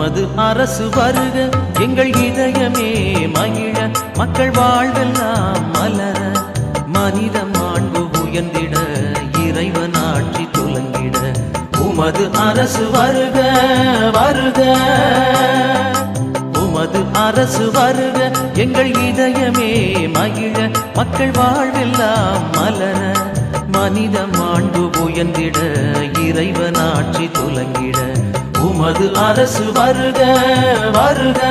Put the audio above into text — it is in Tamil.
உமது அரசு வருக எங்கள் இதயமே மகிழ மக்கள் வாழ்வெல்லாம் மலர மனித மாண்பு உயர்ந்திட இறைவன் ஆட்சி துலங்கிட உமது அரசு வருக வருக உமது அரசு வருக எங்கள் இதயமே மகிழ மக்கள் வாழ்வெல்லாம் மலர மனித மாண்பு உயர்ந்திட இறைவன் ஆட்சி துலங்கிட உமது அரசு வருக வருக